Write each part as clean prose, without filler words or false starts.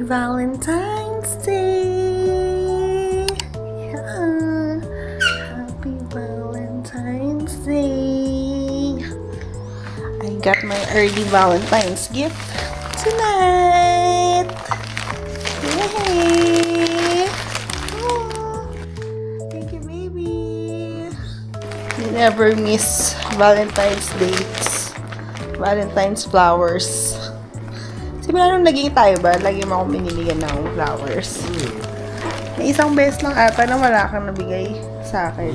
Valentine's Day! Yeah. Happy Valentine's Day! I got my early Valentine's gift tonight! Yay! Oh, thank you, baby! You never miss Valentine's dates. Valentine's flowers. Simula nung naging tayo ba, lagi mo akong biniligan ng flowers. May isang beses lang ata na wala kang nabigay sa akin.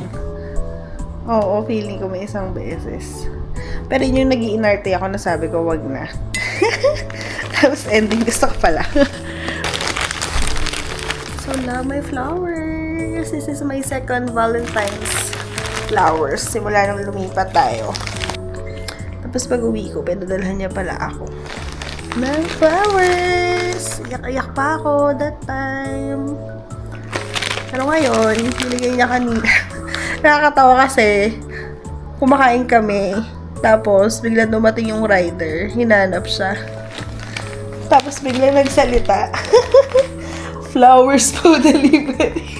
Oo, feeling ko may isang beses. Pero yun yung nag-iinarte ako na sabi ko, wag na. Tapos ending, gusto ko pala. So, love my flowers. This is my second Valentine's flowers. Simula nung lumipat tayo. Tapos pag uwi ko, pinadalhan niya pala ako ng flowers. Iyak-iyak pa ako that time. Pero ngayon, binigay niya kanina. Nakakatawa kasi, kumakain kami. Tapos, biglang dumating yung rider. Hinanap siya. Tapos, biglang nagsalita. Flowers po delivery.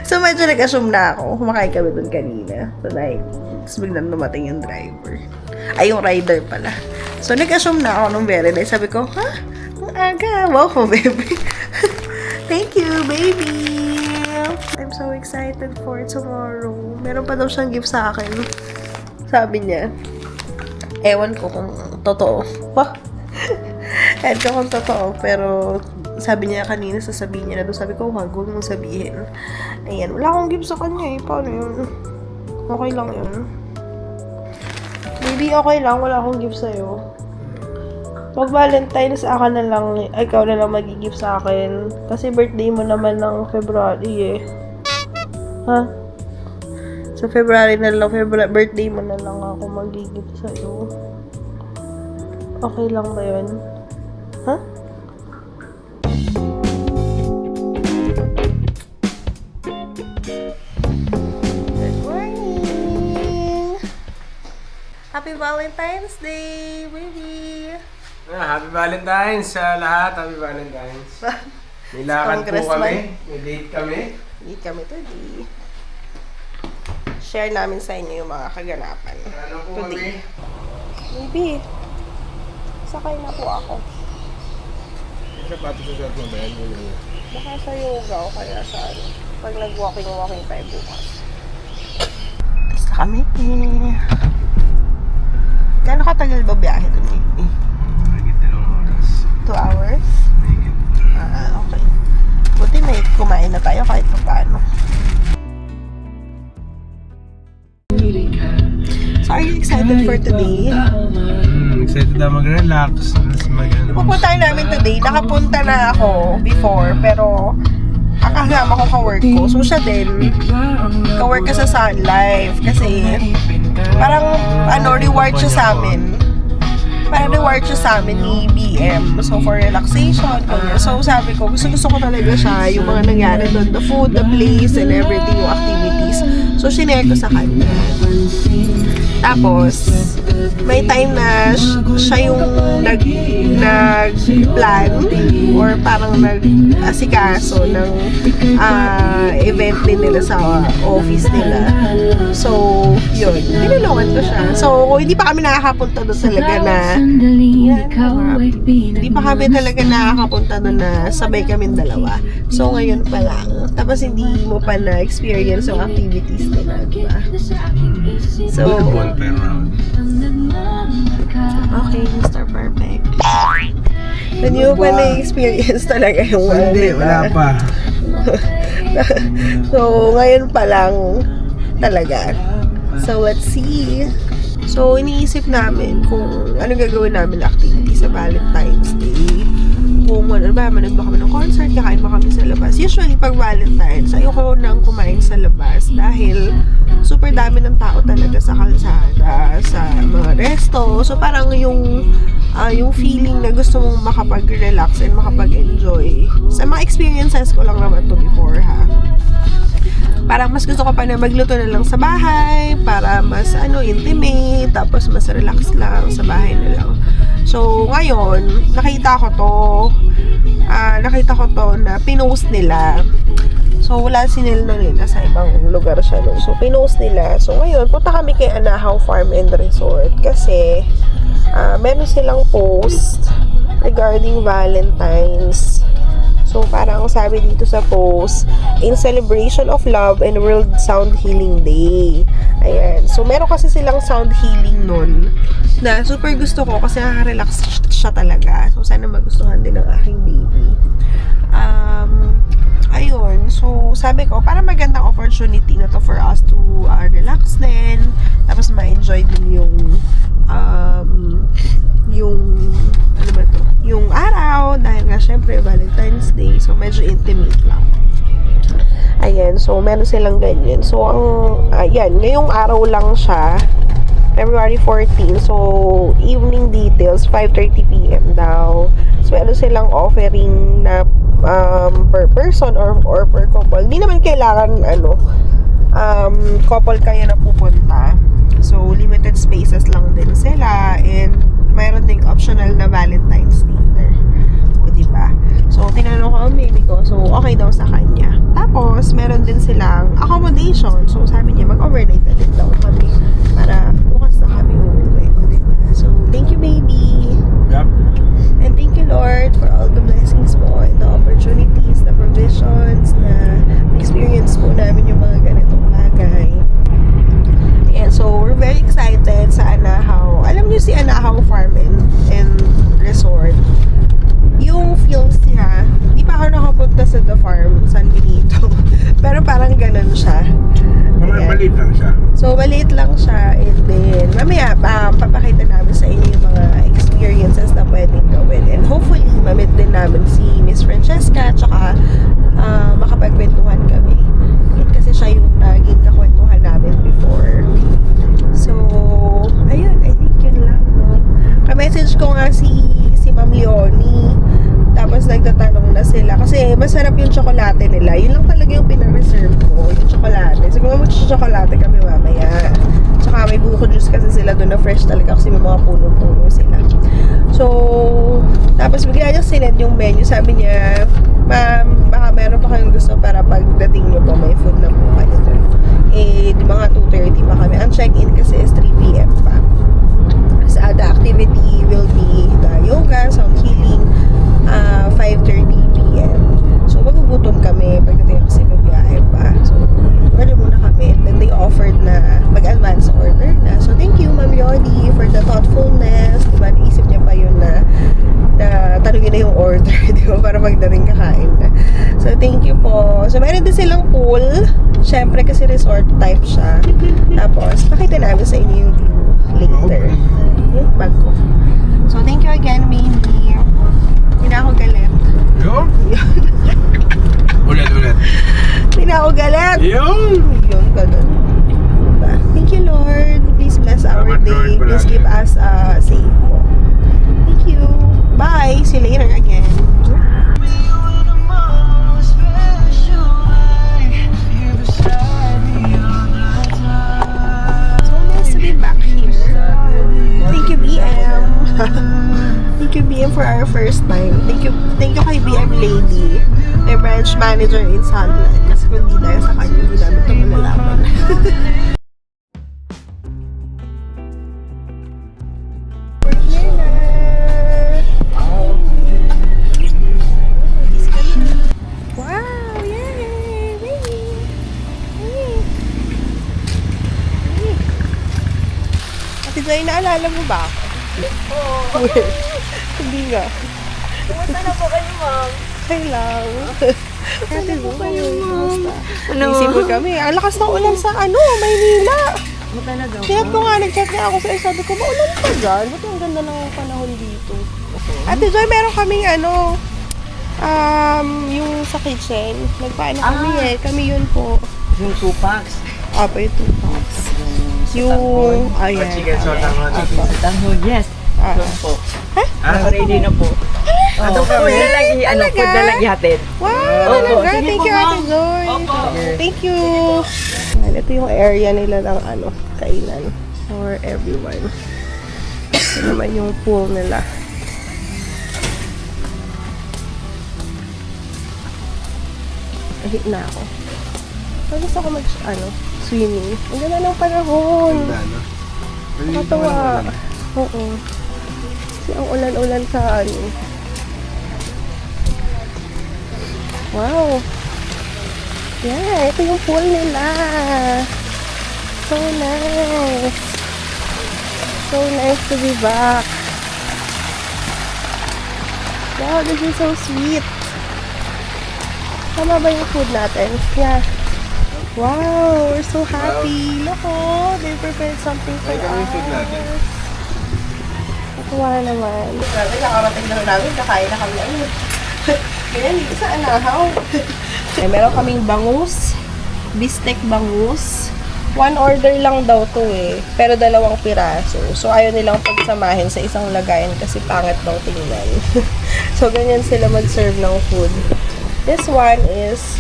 So, medyo nag-assume na ako. Kumakain kami dun kanina. Tonight. Tapos, biglang dumating yung driver. Ay, yung rider pala. So, nag-assume na ako nung very nice. Sabi ko, ha? Ang aga. Wow, baby. Thank you, baby. I'm so excited for tomorrow. Meron pa daw siyang gift sa akin. Sabi niya. Ewan ko kung totoo. Wah! Ewan ko kung totoo. Pero, sabi niya kanina, sasabihin niya na doon. Sabi ko, wag mong sabihin. Ayan, wala akong gift sa kanya eh. Paano yun? Okay lang yun. Maybe okay lang, wala akong gift sa'yo. Pag Valentine's, aka na lang, ikaw na lang mag-gift sa akin. Kasi birthday mo naman ng February eh. Ha? Sa February na lang, birthday mo na lang ako mag-gift sa'yo. Okay lang ba yun? Ha? Happy Valentine's Day, baby! Happy Valentine's sa lahat. Happy Valentine's. May lakad po kami. May date kami. Date kami today. Share namin sa inyo yung mga kaganapan. Ano po today. kami? Baby, sakay na po ako. Sapatos sa suot mo ba yan? Baka sa yoga o kaya sa ano. Pag nag-walking tayo bukas. Tapos na kami. Gano'n katagal ba biyahe doon, baby? Higit 2 oras. 2 hours? Higit. Okay. Buti may kumain na tayo kahit pa paano. So, are you excited for today? Excited na mag-relax. Pupunta namin today. Nakapunta na ako before, pero ang kasama ko ka-work ko. So, siya din. Ka-work ka sa Sun Life. Kasi, parang, reward siya sa amin. Parang reward siya sa amin ni BM. So, for relaxation. So, sabi ko, gusto ko talaga siya. Yung mga nangyari doon. The food, the place, and everything. Yung activities. So, sinare ko sa kanya. Tapos, may time na siya yung nag-plan or parang nag-asikaso ng event din nila sa office nila. So, yun. Tinulungan ko siya. So, hindi pa kami nakakapunta doon talaga na hindi pa kami talaga nakakapunta doon na sabay kaming dalawa. So, ngayon pa lang. Tapos, hindi mo pa na-experience yung activities nila, diba? So, okay, Mr. Perfect. Hindi mo pa na-experience talaga yung Hindi, wala pa. So, ngayon pa lang talaga. So, let's see. So, iniisip namin kung ano gagawin namin na activity sa Valentine's Day. Kung ano ba, manood ba kami ng concert, kakain ba kami sa labas. Usually, pag Valentine's, ayoko nang kumain sa labas dahil super dami ng tao talaga sa kalsada, sa mga resto. So, parang yung feeling na gusto mong makapag-relax and makapag-enjoy. Sa mga experiences ko lang naman to before, ha. Parang mas gusto ko pa na magluto na lang sa bahay para mas intimate, tapos mas relax lang sa bahay na lang. So, ngayon, nakita ko to na pinost nila. So, wala si Nel nun nasa ibang lugar siya nun. So, pinost nila. So, ngayon, punta kami kay Anahaw Farm and Resort kasi meron silang post regarding Valentine's. So, parang sabi dito sa post, in celebration of love and World Sound Healing Day. Ayan. So, meron kasi silang sound healing nun na super gusto ko kasi nakaka-relax siya talaga. So, sana magustuhan din ng aking baby. Ayun. So, sabi ko, parang magandang opportunity na to for us to relax din. Tapos, ma-enjoy din ano ba to? Yung araw, dahil nga syempre Valentine's Day, so medyo intimate lang. Ayan, so meron silang ganyan. So, ngayong araw lang siya, February 14, so evening details, 5:30 p.m. daw. So, meron silang offering na per person or per couple. Hindi naman kailangan, couple kayo na pupunta. So, limited spaces lang din sila and mayroon ding optional na Valentine's dinner. O, diba? So, tinanong ko ang baby ko. So, okay daw sa kanya. Tapos, meron din silang accommodation. So, sabi niya, mag-overnight na din daw kami para bukas na kami uuwi. O, diba? So, thank you, baby. Yep. And thank you, Lord, for all the blessings po and the opportunities, the provisions na experience po namin yung mga ganitong bagay. And so, we're very excited sa Anahaw. Alam niyo si Anahaw Farm and Resort. Yung fields niya, hindi pa ako nakapunta sa the farm, San Benito. Pero parang ganun siya. Mamaya maliit lang siya. So, maliit lang siya. And then, mamaya, papakita namin sa inyo yung mga experiences na pwedeng gawin. And hopefully, mamit din namin si Miss Francesca, tsaka makapagkwentuhan kami. And kasi siya yung naging kakwentuhan namin before. So, ayun, I think yun lang, no? Ka-message ko nga si Ma'am Leonie. Tapos nagtatanong na sila. Kasi masarap yung tsokolate nila. Yun lang talaga yung pinareserve ko, yung tsokolate. Siguro mag-tsokolate kami mamaya. Tsaka may buko juice kasi sila doon na fresh talaga kasi may mga puno-puno sila. So, tapos bigla niya sinend yung menu. Sabi niya, ma'am, baka meron pa kayong gusto para pagdating niyo po, may food na po kayo doon. Eh, di mga 2:30 pa kami. Ang check-in kasi is 3 p.m. pa. So, the activity will be the yoga, sound healing, 5:30 p.m. So, magugutom kami pagdating kasi magbiyahe pa. So, wala muna kami. And then, they offered na mag-advance order na. So, thank you, Ma'am Yodi, for the thoughtfulness. Diba, naisip niya pa yun na tanungin na yung order, di ba, para magdating kakain na. So, thank you po. So, meron din silang pool. Siyempre, kasi resort type siya. Tapos, pakita namin sa inyo yung view later. Okay, bag ko. So, thank you again, baby. Hindi na ako galit. Yun? Ulit. Hindi na ako galit. Yun! Yun, ganun. Diba? Thank you, Lord. Please bless our Salamat, day. Lord, Please palagi. keep us safe po. Thank you. Bye. See you later again. So nice to be back here. Thank you, BM. Thank you, BM, for our first time. Thank you kay BM Lady, my branch manager in Sunland. Kasi kung hindi dahil sa kanya, hindi namin ito malalaman. We're here na! Wow! Yay! Baby! Ate Joy, naalala mo ba ako? Oo. Hindi nga. Kumusta na po kayo, ma'am? Okay lang. Ate po Joy, kayo, ma'am? kumusta? Ano? Isip ko kami. Ang lakas ng ulan sa Maynila. Talaga po. Chat ko nga, nag-chat nga ako sa isa. Sabi ko, maulan pa dyan? Ba't ang ganda ng panahon dito? Ate Joy, meron kaming yung sa kitchen. Nagpaano kami Kami yun po. Yung 2 packs. Apo, yung 2 packs. Yung, ayan. Chicken sotanghon. Sa tanghon, yes. Doon po. Ready na po. Ano Food kami? na lang food na lang ihatid. Wow, Opo, talaga. sige Thank po, you, Ate ma'am. Joy. Opo. Thank you. Ayan, ito yung area nila ng kainan for everyone. Ito naman yung pool nila. Ahit na ako. Pero gusto ko swimming. Ang ganda ng panahon. Ganda, no? Nakatawa. Oo. Kasi ang ulan-ulan sa Wow. Yeah, ito yung pool nila. So nice. So nice to be back. Wow, this is so sweet. Tama ba yung food natin? Yeah. Wow, we're so happy. Look, oh, they prepared something for Ay, kami yung food us. natin. Natuwa naman. Grabe, nakarating na namin. Kakain na kami. Ganyan, dito sa anahaw. Meron kaming bangus. Bistek bangus. 1 order lang daw to pero 2 piraso. So, ayaw nilang pagsamahin sa isang lagayan kasi pangit daw tingnan. So, ganyan sila mag-serve ng food. This one is,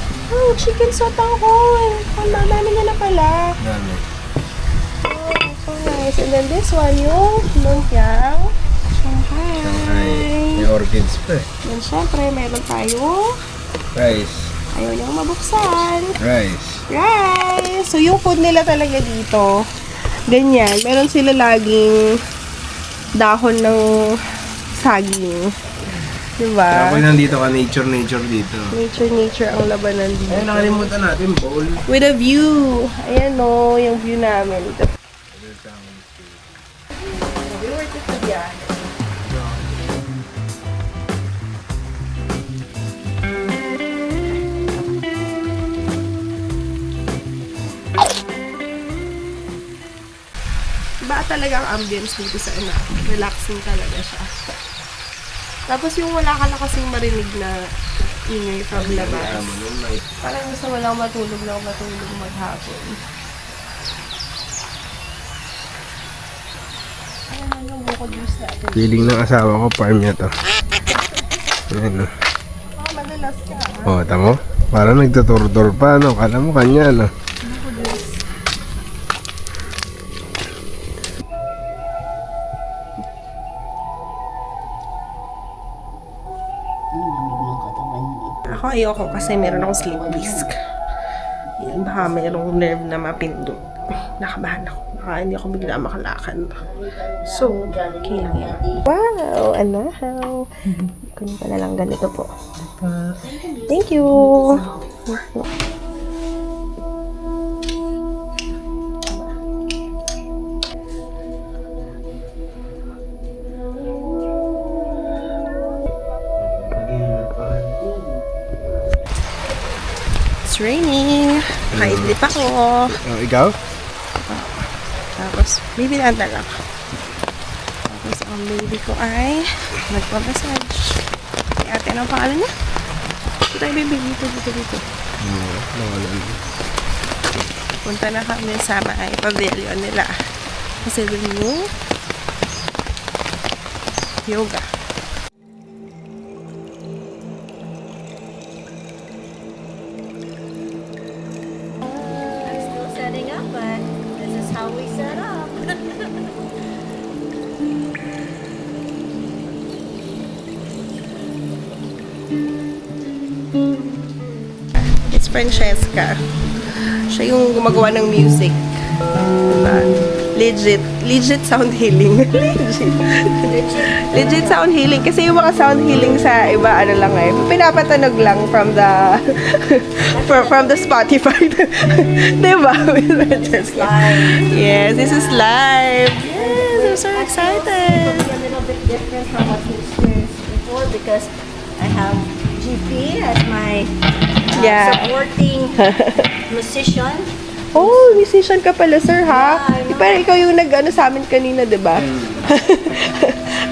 chicken sotanghon. Ang dami niya na pala. Dami. Oh, so nice. And then this one, yung lumpiang Shanghai. May orchids pa eh. And syempre, meron tayo. Rice. Ayaw niyang mabuksan. Rice. Rice! So, yung food nila talaga dito, ganyan. Meron sila laging dahon ng saging. Diba? Ako nandito ka, nature dito. Nature ang labanan dito. Ay, nakalimutan natin, bowl. With a view. Ayan o, yung view namin. We were to biyahe. Iba talaga ang ambience dito sa relaxing talaga siya. Tapos yung wala ka na kasing marinig na ingay from labas. Parang gusto mo lang matulog maghapon. Ayan na yung buko juice natin. Feeling ng asawa ko, farm niya to. Ayan o. Madalas ka. Oh, tamo? Parang nagtutur-tur pa, no? Kala mo kanya, no? Ako ayoko kasi meron akong sleep disc. Yan, baka mayroong nerve na mapindot. Nakabahan ako. Baka hindi ako bigla makalakad. So, okay lang yan. Wow! Anahaw! Kunin ko na lang ganito po. Thank you! It's raining. Nakaidlip ako. Oh, ikaw? Tapos, bibilan na lang. Tapos, ang baby ko ay nagpa-massage. Si ate, anong pangalan niya? Dito tayo, baby. Dito. Nawalan. Punta na kami sa may pavilion nila. Kasi dun yung yoga. Setting up, but this is how we set up. It's Francesca. Siya yung gumagawa ng music. Diba? Legit sound healing. Legit sound healing. Kasi yung mga sound healing sa iba, ano lang pinapatanog lang from the from the Spotify. Diba? Yes, this is live. Yes, I'm so excited. It's a little bit different from what we experienced before because I have GP as my Yeah. supporting musician. Oh, musician ka pala, sir, ha? Yeah, I know. Parang ikaw yung nag-ano sa amin kanina, di ba?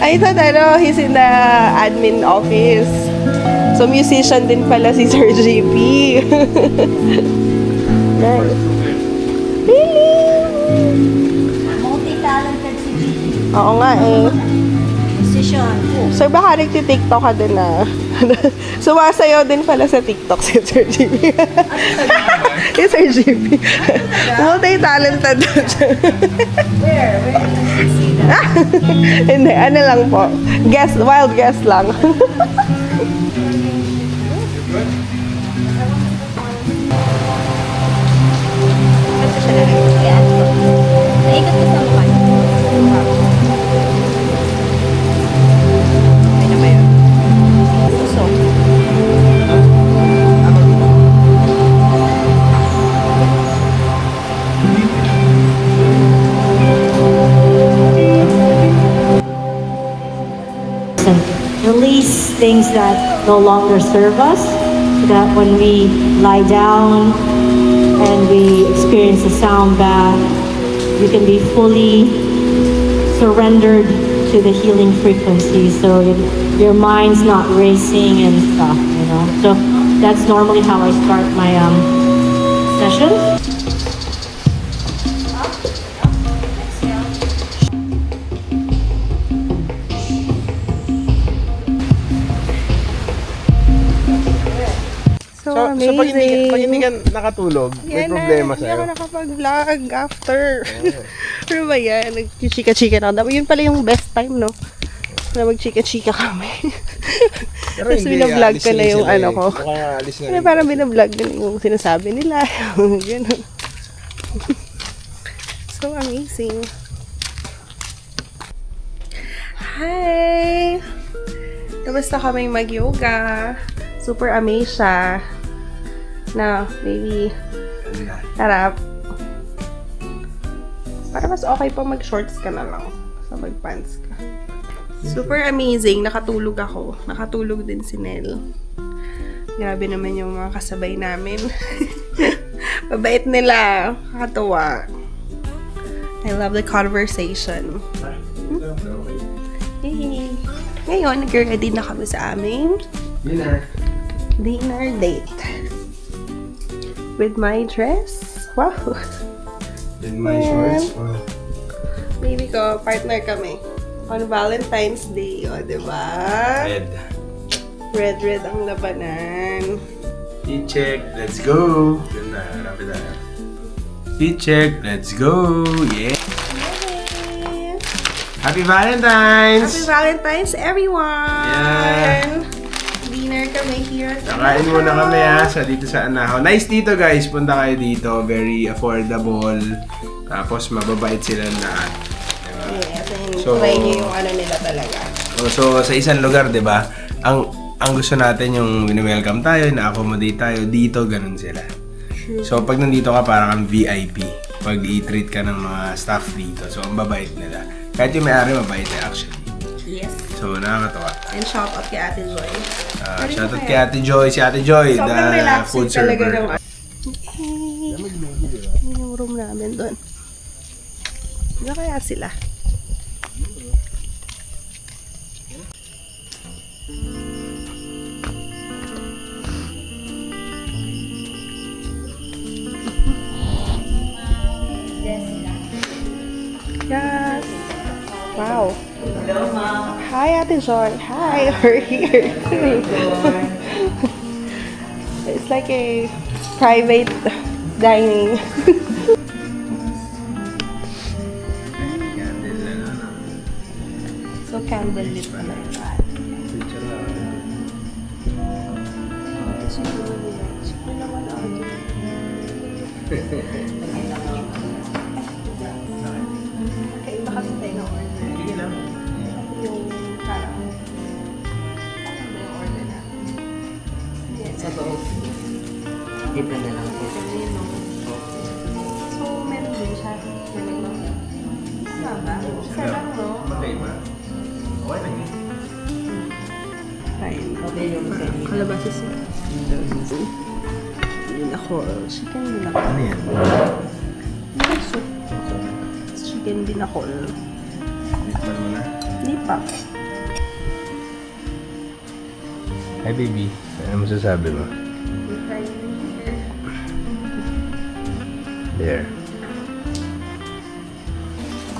I thought, he's in the admin office. So, musician din pala si Sir JP. Nice. Really? Multi-talented si GP. Oo nga, Musician. Sir, baka nagti-TikTok ka din, Sumasayaw din pala sa TikTok si Sir JP. Si Sir JP. Multi-talented daw siya. Where? Where did you see that? Hindi, ano lang po. Wild guess lang. release things that no longer serve us, so that when we lie down and we experience a sound bath, we can be fully surrendered to the healing frequency, so your mind's not racing and stuff, you know. So that's normally how I start my sessions. So, So amazing. pag hindi ka nakatulog, may problema Hindi ako sa'yo. nakapag-vlog after. Ano ba yan? Nagchika-chika na. Yun pala yung best time, no? Na magchika-chika kami. Pero Tapos hindi, binablog alis ko na rin yung sila ano eh. ko. Mukhang alis na Ano, rin. parang binablog din yung sinasabi nila. Ganun. So amazing. Hi! Tapos na kaming mag-yoga. Super amazed siya. Na, maybe, tara. Para mas okay pa mag-shorts ka na lang. Sa mag-pants ka. Super amazing. Nakatulog ako. Nakatulog din si Nel. Grabe naman yung mga kasabay namin. Mabait nila. Nakakatuwa. I love the conversation. Yay! Ngayon, nag-ready na kami sa aming Dinner. dinner date. With my dress. Wow! With my shorts. Wow. Baby ko, partner kami. On Valentine's Day, o, diba? Red. Red ang labanan. Heat check. Let's go. Ganda. Rapid na. Heat check. Let's go. Yeah. Yay! Happy Valentine's! Happy Valentine's, everyone! Yeah. Dinner kami here at Kakain muna kami sa dito sa Anahaw. Nice dito guys, punta kayo dito. Very affordable. Tapos mababait sila lahat. Diba? Yes, and So- try nyo yung ano nila talaga. So sa isang lugar, 'di ba? Ang gusto natin yung welcome tayo, na-accommodate tayo dito, ganun sila. So pag nandito ka parang kang VIP. Pag i-treat ka ng mga staff dito. So ang babait nila. Kahit yung may-ari mabait actually. Yes. So nakakatawa. And shout out kay Ate Joy. Shoutout kay Ate Joy, si Ate Joy, Sobrang the relaxing food talaga server. ng yung room namin doon. Ano kaya sila? Yes. Wow. Hi, Ate Joy. Hi, we're here. It's like a private dining. So, candlelit pala yung lahat. Siguro naman ako dyan. Kaiba kasi tayo ng order. Yung parang ano yung order na? Sa loob. Iba na lang po. So, meron din siya. Meron lang. Tama ba? Isa lang, no? Okay ba? Okay lang yun. Fine. Okay yung kanina. Kalabasa siya. Binakol. Chicken binakol. Ano yan? Yung soup. Chicken binakol. Tikman mo na. Hindi pa. Hi baby. Ano masasabi mo? There.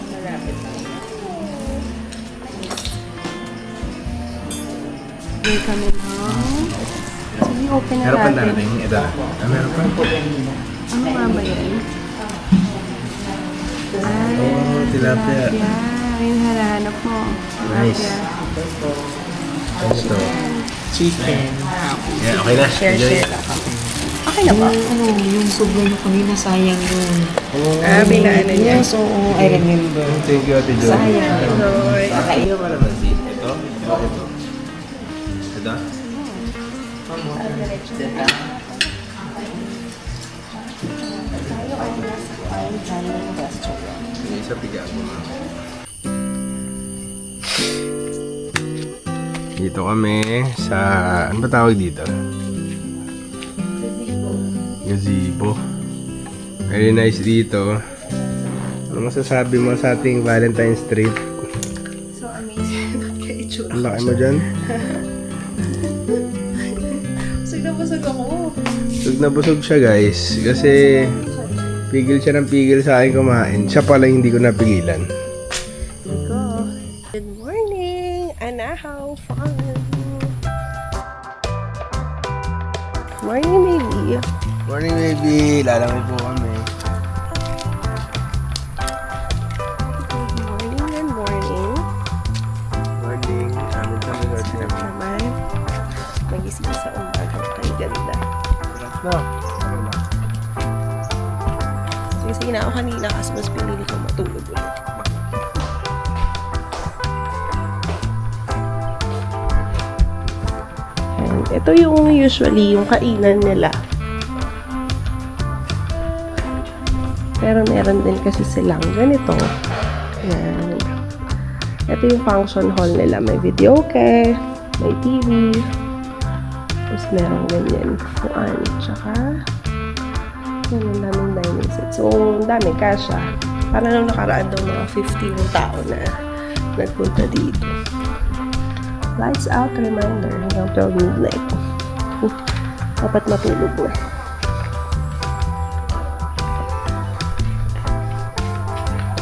Malapit na. Hindi kami na. Sige, open na Meron pa natin. darating. Ito na. Meron pa. Ano nga ba yan? Ay, Oh, tilapia. yeah. Yung hinahanap mo. Nice. Tilapia. Ano ito? Chicken. Yeah, okay na. Share lang kami. Okay na ba? Yung sobrang kanina sayang yun. Binaano niya. Yes, oo. I remember. Thank you, Ate Jo. Sayang. Joy. Ano ba naman si? Ito? Ito? Ito? May isa piga ako, ma'am. Dito kami sa... Ano ba tawag dito? Gazebo. Very nice dito. Ano masasabi mo sa ating Valentine's trip? So amazing. Kaya itsura Ang laki mo dyan? Busog na busog ako. Busog na busog siya guys. Kasi pigil siya ng pigil sa akin kumain. Siya pala hindi ko napigilan. Good morning! Anna, how fun! Morning, baby! Morning baby! Lalamay po kami. Good morning. Morning. Amin kami Naman, magising sa umaga. Ay, ganda. No. Sige na ako kanina kasi mas pinili ko matulog ulit. And ito yung usually yung kainan nila. Pero meron din kasi silang ganito. Ayan. Ito yung function hall nila. May videoke, may TV, tapos meron ganyan. Kuan, tsaka yan, ang daming dining set. So, ang dami, kasha. Para nung nakaraan daw mga 50 yung tao na nagpunta dito. Lights out reminder hanggang 12 midnight. Dapat matulog na.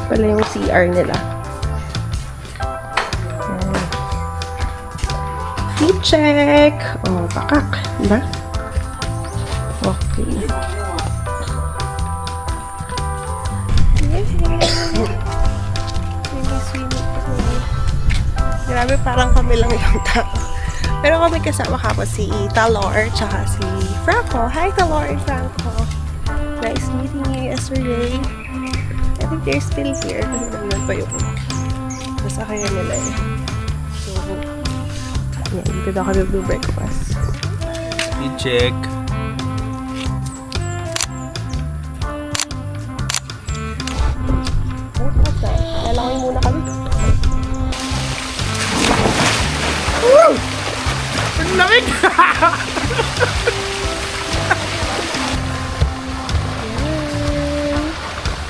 Pala yung CR nila. Ayan. Feet check! Oh, pakak. Diba? Okay. Grabe, parang kami lang yung tao. Pero kami kasama ka pa si Talor tsaka si Franco. Hi, Talor and Franco. Nice meeting you yesterday. I think they're still here kasi naman pa yung masakaya nila eh. So, yan, dito daw kami breakfast. I-check. What's that? Lalakay muna kami. Woo! Ang lamig!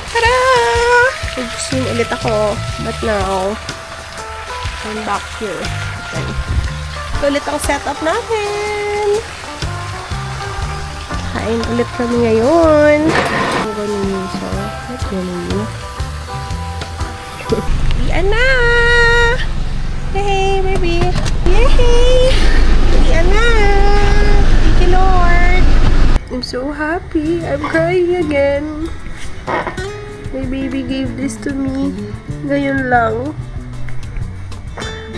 Tada! Nag-swim ulit ako. But now, I'm back here. Okay. Ito ulit ang setup natin. Kain ulit kami ngayon. Ang ganun siya. Ba't ganun? Iyan na! Hey, baby! Yay! Iyan na! Thank you, Lord! I'm so happy. I'm crying again. My baby gave this to me. Ngayon lang.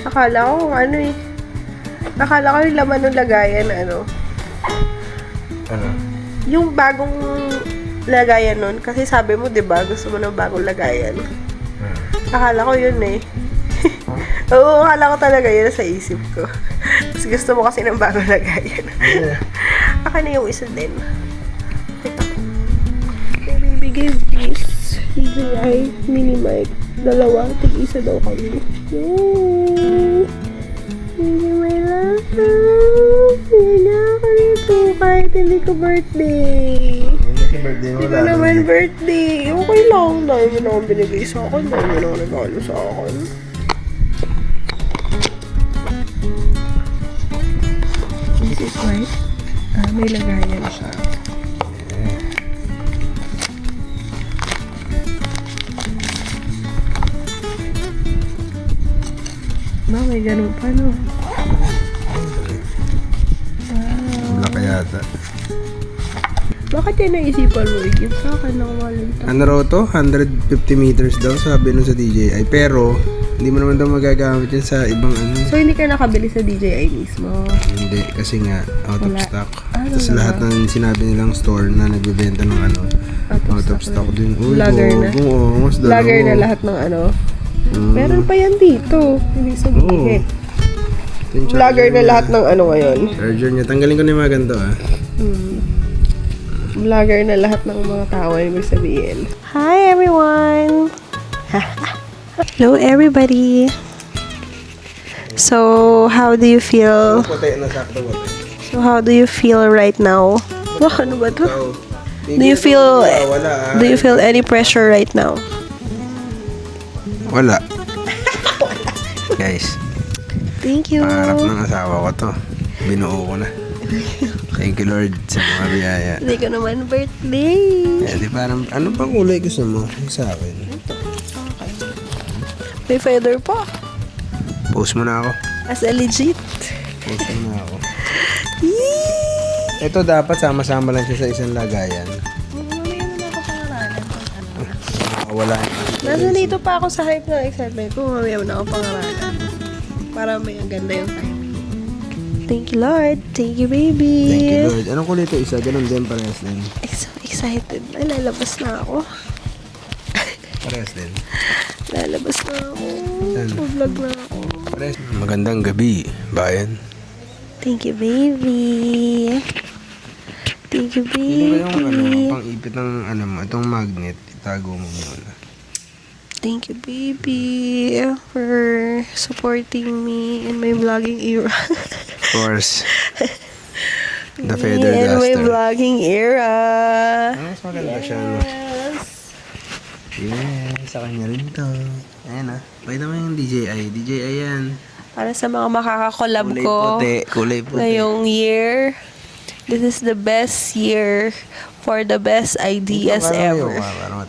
Akala ko ano eh. Akala ko yung laman ng lagayan, ano. Ano? Yung bagong lagayan nun. Kasi sabi mo, di ba, gusto mo ng bagong lagayan. Akala ko yun eh. Oo, akala ko talaga yun sa isip ko. Tapos gusto mo kasi ng bagong lagayan. Akin na yung isa din. Teka. My baby gave this. DJI mini mic. Dalawa. Tig-isa daw kami. Yay! Baby, my love. Hindi ako nito kahit hindi ko birthday. Birthday mo Hindi ko naman birthday. Okay lang. Dahil mo naman binigay sa akin. Dahil mo naman nagalo sa akin. This is white. May lagayan siya. Ba, may ganun pa, no? Wala yata. Bakit yan naisipan mo i-give sa akin ng Valentine? Ano raw to? 150 meters daw sabi nun sa DJI. Pero, hindi mo naman daw magagamit yan sa ibang ano. So, hindi ka nakabili sa DJI mismo? Hindi, kasi nga, out of Wala. stock. Ah, Tapos wala. lahat ng sinabi nilang store na nagbebenta ng ano, out of stock din. Uy, Vlogger na. Oo, mas dalawa. Vlogger na lahat ng ano. Meron pa yan dito. Hindi sabihin. Yung Vlogger charger na niya. lahat ng ano ngayon. Charger niya. Tanggalin ko na yung mga ganito ah. Vlogger na lahat ng mga tao, ibig sabihin. Hi, everyone! Hello, everybody! So, how do you feel? Puti na sakto ba? So, how do you feel right now? Wow, ano ba to? So, Do you feel wala. do you feel any pressure right now? Wala. Guys, Thank you. pangarap ng asawa ko to. Binuo ko na. Thank you Lord sa mga biyaya. Hindi ko naman birthday. Eh, di parang, ano bang kulay gusto mo? Sa akin. May feather pa. Post mo na ako. As a legit. Post mo na ako. Ito dapat sama-sama lang siya sa isang lagayan. Wala. Nasa dito pa ako sa hype ng excitement ko. Mamaya na ako pangaralan. Para may ang ganda yung time. Thank you, Lord. Thank you, baby. Thank you Lord. Anong kulay ito? Isa? Ganun din, parehas din. So excited. Ay, lalabas na ako. Parehas din. Lalabas na ako. Saan? Vlog na ako. Parehas. Magandang gabi, bayan. Thank you, baby. Thank you, Hindi ba yung baby. pang-ipit ng ano mo, itong magnet, itago mo muna. Thank you, baby, for supporting me in my vlogging era. Of course. The feather in my duster. vlogging era. Mas maganda siya, no? Yes, sa kanya rin to. Ayan ah. Pwede naman yung DJI. DJI yan. Para sa mga makakakolab Kulay ko puti. Kulay puti. ngayong year, this is the best year for the best ideas Parang ever. ayaw, parang